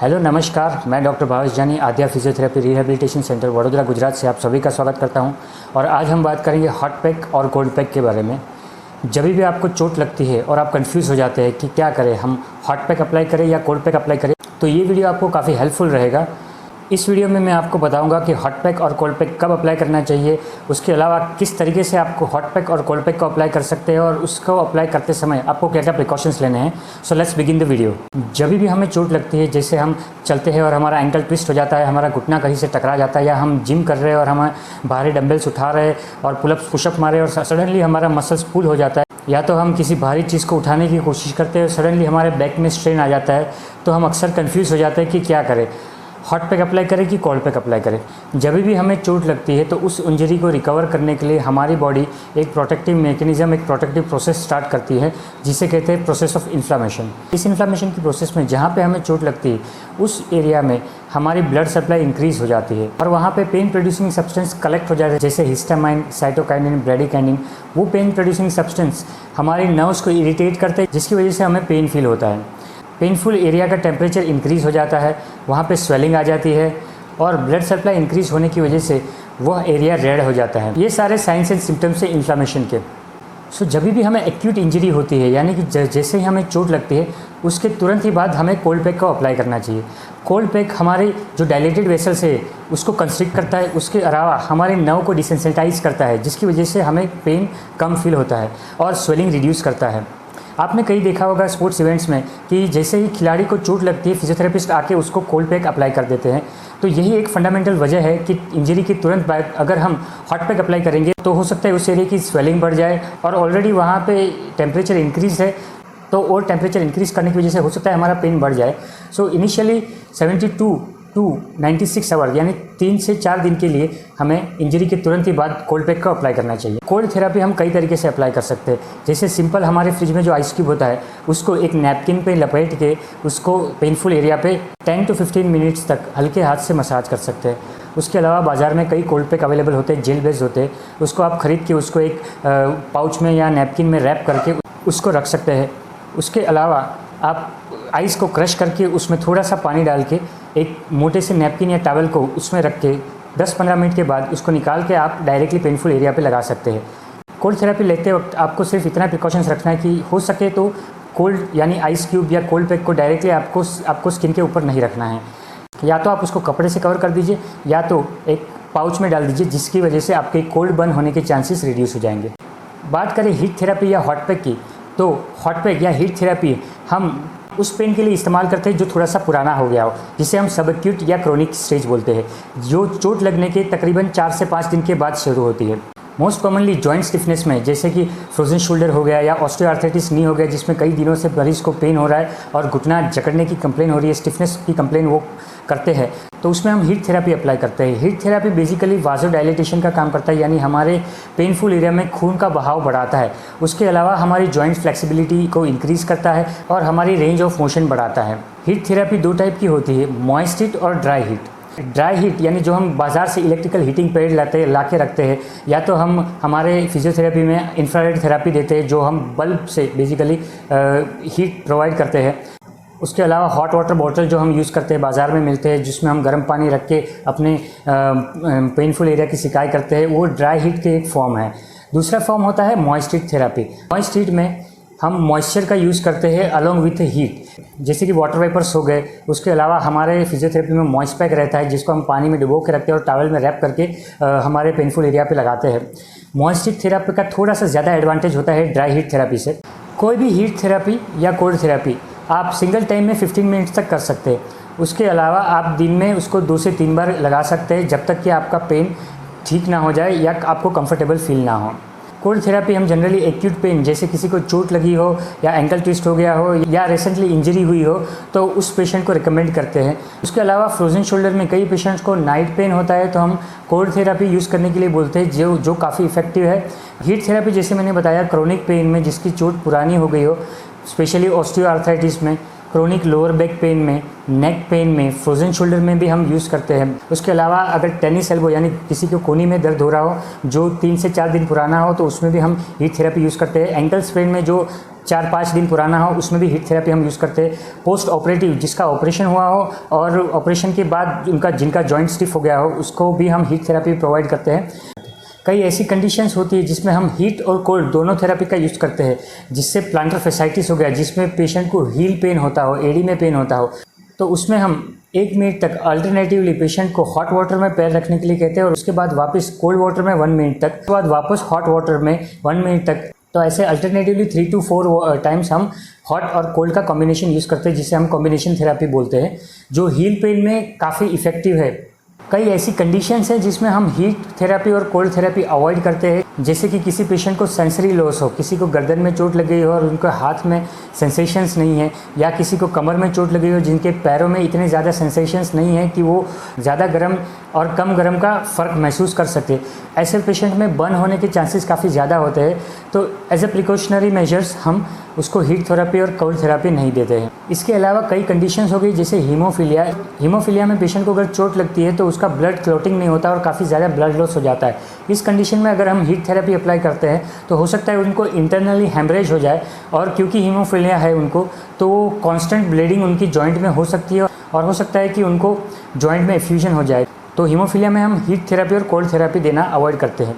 Hello नमस्कार, मैं doctor Bhavesh Jani Aadya physiotherapy rehabilitation centre Vadodara Gujarat से आप सभी का स्वागत करता हूं। और आज हम बात करेंगे हॉट पैक और कोल्ड पैक के बारे में। जब भी आपको चोट लगती है और आप कंफ्यूज हो जाते हैं कि क्या करें, हम हॉट पैक अप्लाई करें या कोल्ड पैक अप्लाई करें, तो ये वीडियो आपको काफ़ी हेल्पफुल रहेगा। इस वीडियो में मैं आपको बताऊंगा कि हॉट पैक और कोल्ड पैक कब अप्लाई करना चाहिए, उसके अलावा किस तरीके से आपको हॉट पैक और कोल्ड पैक को अप्लाई कर सकते हैं और उसको अप्लाई करते समय आपको क्या क्या प्रिकॉशंस लेने हैं। So let's begin the video. जब भी हमें चोट लगती है, जैसे हम चलते हैं और हमारा एंकल ट्विस्ट हो जाता है, हमारा घुटना कहीं से टकरा जाता है, या हम जिम कर रहे हैं और हम भारी डंबल्स उठा रहे हैं और पुलअप्स पुशअप मारे और सडनली हमारा मसल्स पुल हो जाता है, या तो हम किसी भारी चीज़ को उठाने की कोशिश करते हैं और सडनली हमारे बैक में स्ट्रेन आ जाता है, तो हम अक्सर कन्फ्यूज़ हो जाते हैं कि क्या करें, हॉट पैक अप्लाई करें कि कोल्ड पैक अप्लाई करें। जब भी हमें चोट लगती है तो उस इंजरी को रिकवर करने के लिए हमारी बॉडी एक प्रोटेक्टिव मैकेनिज्म, एक प्रोटेक्टिव प्रोसेस स्टार्ट करती है, जिसे कहते हैं प्रोसेस ऑफ इन्फ्लामेशन। इस इन्फ्लामेशन की प्रोसेस में जहाँ पे हमें चोट लगती है उस एरिया में हमारी ब्लड सप्लाई इंक्रीज हो जाती है और वहाँ पे पेन प्रोड्यूसिंग सब्सटेंस कलेक्ट हो जाते हैं, जैसे हिस्टामाइन, साइटोकाइनिन, ब्रेडिकाइनिन। वो पेन प्रोड्यूसिंग सब्सटेंस हमारी नर्व्स को इरिटेट करते हैं, जिसकी वजह से हमें पेन फील होता है। पेनफुल एरिया का टेम्परेचर इंक्रीज़ हो जाता है, वहाँ पे स्वेलिंग आ जाती है और ब्लड सप्लाई इंक्रीज़ होने की वजह से वह एरिया रेड हो जाता है। ये सारे साइंस एंड सिम्टम्स हैं इन्फ्लामेशन के। सो जब भी हमें एक्यूट इंजरी होती है, यानी कि जैसे ही हमें चोट लगती है उसके तुरंत ही बाद हमें कोल्ड पैक को अप्लाई करना चाहिए। कोल्ड पैक हमारे जो डायलेटेड वेसल्स है उसको कंस्ट्रिक्ट करता है, उसके अलावा हमारे नर्व को डिसेंसिटाइज करता है, जिसकी वजह से हमें पेन कम फील होता है और स्वेलिंग रिड्यूस करता है। आपने कहीं देखा होगा स्पोर्ट्स इवेंट्स में कि जैसे ही खिलाड़ी को चोट लगती है फिजियोथेरेपिस्ट आके उसको कोल्ड पैक अप्लाई कर देते हैं। तो यही एक फंडामेंटल वजह है कि इंजरी के तुरंत बाद अगर हम हॉट पैक अप्लाई करेंगे तो हो सकता है उस एरिया की स्वेलिंग बढ़ जाए, और ऑलरेडी वहाँ पे टेम्परेचर इंक्रीज़ है, तो और टेम्परेचर इंक्रीज़ करने की वजह से हो सकता है हमारा पेन बढ़ जाए। सो इनिशियली 72 टू 96 आवर यानी 3 से 4 दिन के लिए हमें इंजरी के तुरंत ही बाद कोल्ड पैक को अप्लाई करना चाहिए। कोल्ड थेरेपी हम कई तरीके से अप्लाई कर सकते हैं, जैसे सिंपल हमारे फ्रिज में जो आइस क्यूब होता है उसको एक नैपकिन पे लपेट के उसको पेनफुल एरिया पे 10 to 15 मिनट्स तक हल्के हाथ से मसाज कर सकते हैं। उसके अलावा बाज़ार में कई कोल्ड पैक अवेलेबल होते हैं, जेल बेस्ड होते हैं, उसको आप ख़रीद के उसको एक पाउच में या नैपकिन में रैप करके उसको रख सकते हैं। उसके अलावा आप आइस को क्रश करके उसमें थोड़ा सा पानी डाल के एक मोटे से नैपकिन या टॉवल को उसमें रख के 10-15 मिनट के बाद उसको निकाल के आप डायरेक्टली पेनफुल एरिया पे लगा सकते हैं। कोल्ड थेरेपी लेते वक्त आपको सिर्फ इतना प्रिकॉशंस रखना है कि हो सके तो कोल्ड यानी आइस क्यूब या कोल्ड पैक को डायरेक्टली आपको स्किन के ऊपर नहीं रखना है। या तो आप उसको कपड़े से कवर कर दीजिए या तो एक पाउच में डाल दीजिए, जिसकी वजह से आपके कोल्ड बर्न होने के चांसेस रिड्यूस हो जाएंगे। बात करें हीट थेरेपी या हॉट पैक की, तो हॉट पैक या हीट थेरेपी हम उस पेन के लिए इस्तेमाल करते हैं जो थोड़ा सा पुराना हो गया हो, जिसे हम सब एक्यूट या क्रोनिक स्टेज बोलते हैं, जो चोट लगने के तकरीबन 4 से 5 दिन के बाद शुरू होती है। मोस्ट कॉमनली जॉइंट स्टिफनेस में, जैसे कि फ्रोजन शोल्डर हो गया या ऑस्टियोआर्थराइटिस नी हो गया, जिसमें कई दिनों से मरीज को पेन हो रहा है और घुटना जकड़ने की कंप्लेन हो रही है, स्टिफनेस की कंप्लेन वो करते हैं, तो उसमें हम हीट थेरेपी अप्लाई करते हैं। हीट थेरेपी बेसिकली वाजोडाइलेटेशन का काम करता है, यानी हमारे पेनफुल एरिया में खून का बहाव बढ़ाता है। उसके अलावा हमारी जॉइंट फ्लेक्सिबिलिटी को इंक्रीज़ करता है और हमारी रेंज ऑफ मोशन बढ़ाता है। हीट थेरेपी 2 टाइप की होती है, मॉइस्ट हीट और ड्राई हीट। ड्राई हीट यानी जो हम बाज़ार से इलेक्ट्रिकल हीटिंग पैड ला के रखते हैं, या तो हम हमारे फिजियोथेरेपी में इंफ्रारेड थेरेपी देते हैं, जो हम बल्ब से बेसिकली हीट प्रोवाइड करते हैं। उसके अलावा हॉट वाटर बॉटल जो हम यूज़ करते हैं बाज़ार में मिलते हैं, जिसमें हम गर्म पानी रख के अपने पेनफुल एरिया की सिकाई करते हैं, वो ड्राई हीट के एक फॉर्म है। दूसरा फॉर्म होता है moist heat therapy. Moist heat में हम मॉइस्चर का यूज़ करते हैं अलॉन्ग विथ हीट, जैसे कि वाटर वेपर्स हो गए। उसके अलावा हमारे फिजियोथेरेपी में मॉइस्ट पैक रहता है, जिसको हम पानी में डुबो के रखते हैं और टॉवल में रैप करके हमारे पेनफुल एरिया पे लगाते हैं। मॉइस्ट हीट थेरेपी का थोड़ा सा ज़्यादा एडवांटेज होता है ड्राई हीट थेरेपी से। कोई भी हीट थेरेपी या कोल्ड थेरेपी आप सिंगल टाइम में 15 मिनट्स तक कर सकते हैं। उसके अलावा आप दिन में उसको 2 से 3 बार लगा सकते हैं, जब तक कि आपका पेन ठीक ना हो जाए या आपको कंफर्टेबल फील ना हो। कोल्ड थेरेपी हम जनरली एक्यूट पेन, जैसे किसी को चोट लगी हो या एंकल ट्विस्ट हो गया हो या रिसेंटली इंजरी हुई हो, तो उस पेशेंट को रिकमेंड करते हैं। उसके अलावा फ्रोजन शोल्डर में कई पेशेंट्स को नाइट पेन होता है, तो हम कोल्ड थेरेपी यूज़ करने के लिए बोलते हैं, जो काफ़ी इफेक्टिव है। हीट थेरेपी जैसे मैंने बताया क्रोनिक पेन में, जिसकी चोट पुरानी हो गई हो, स्पेशली ऑस्टियोआर्थराइटिस में, क्रोनिक लोअर बैक पेन में, नेक पेन में, फ्रोजन शोल्डर में भी हम यूज़ करते हैं। उसके अलावा अगर टेनिस एल्बो यानी किसी को कोहनी में दर्द हो रहा हो जो 3 से 4 दिन पुराना हो तो उसमें भी हम हीट थेरेपी यूज़ करते हैं। एंकल स्प्रेन में जो 4-5 दिन पुराना हो उसमें भी हीट थेरेपी हम यूज़ करते हैं। पोस्ट ऑपरेटिव जिसका ऑपरेशन हुआ हो और ऑपरेशन के बाद जिनका जॉइंट स्टिफ हो गया हो उसको भी हम हीट थेरेपी प्रोवाइड करते हैं। कई ऐसी कंडीशंस होती है जिसमें हम हीट और कोल्ड दोनों थेरेपी का यूज़ करते हैं, जिससे प्लांटर फैसाइटिस हो गया जिसमें पेशेंट को हील पेन होता हो, एडी में पेन होता हो, तो उसमें हम 1 मिनट तक अल्टरनेटिवली पेशेंट को हॉट वाटर में पैर रखने के लिए कहते हैं और उसके बाद वापस कोल्ड वाटर में 1 मिनट तक, उसके बाद वापस हॉट वाटर में 1 मिनट तक। तो ऐसे अल्टरनेटिवली 3 to 4 टाइम्स हम हॉट और कोल्ड का कॉम्बिनेशन यूज़ करते हैं, जिसे हम कॉम्बिनेशन थेरेपी बोलते हैं, जो हील पेन में काफ़ी इफ़ेक्टिव है। कई ऐसी कंडीशंस हैं जिसमें हम हीट थेरेपी और कोल्ड थेरेपी अवॉइड करते हैं, जैसे कि किसी पेशेंट को सेंसरी लॉस हो, किसी को गर्दन में चोट लगी हो और उनके हाथ में सेंसेशंस नहीं है, या किसी को कमर में चोट लगी हो जिनके पैरों में इतने ज़्यादा सेंसेशंस नहीं है कि वो ज़्यादा गर्म और कम गर्म का फ़र्क महसूस कर सके। ऐसे पेशेंट में बर्न होने के चांसेस काफ़ी ज़्यादा होते हैं, तो एज ए प्रिकॉशनरी मेजर्स हम उसको हीट थेरेपी और कोल्ड थेरेपी नहीं देते हैं। इसके अलावा कई कंडीशंस हो गई जैसे हीमोफीलिया में पेशेंट को अगर चोट लगती है तो उसका ब्लड क्लॉटिंग नहीं होता और काफ़ी ज़्यादा ब्लड लॉस हो जाता है। इस कंडीशन में अगर हम हीट थेरेपी अप्लाई करते हैं तो हो सकता है उनको इंटरनली हेमरेज हो जाए, और क्योंकि हीमोफीलिया है उनको तो कॉन्स्टेंट ब्लीडिंग उनकी जॉइंट में हो सकती है और हो सकता है कि उनको जॉइंट में एफ्यूजन हो जाए। तो हीमोफीलिया में हम हीट थेरेपी और कोल्ड थेरेपी देना अवॉइड करते हैं।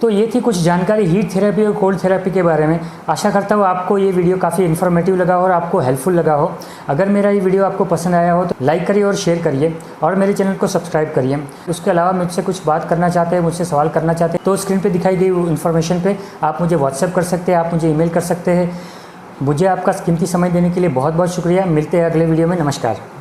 तो ये थी कुछ जानकारी हीट थेरेपी और कोल्ड थेरेपी के बारे में। आशा करता हूँ आपको ये वीडियो काफ़ी इन्फॉर्मेटिव लगा हो और आपको हेल्पफुल लगा हो। अगर मेरा ये वीडियो आपको पसंद आया हो तो लाइक करिए और शेयर करिए और मेरे चैनल को सब्सक्राइब करिए। उसके अलावा मुझसे कुछ बात करना चाहते हैं, मुझसे सवाल करना चाहते हैं तो स्क्रीन पर दिखाई गई इन्फॉर्मेशन पर आप मुझे व्हाट्सएप कर सकते हैं, आप मुझे ईमेल कर सकते हैं। मुझे आपका कीमती समय देने के लिए बहुत बहुत शुक्रिया। मिलते हैं अगले वीडियो में। नमस्कार।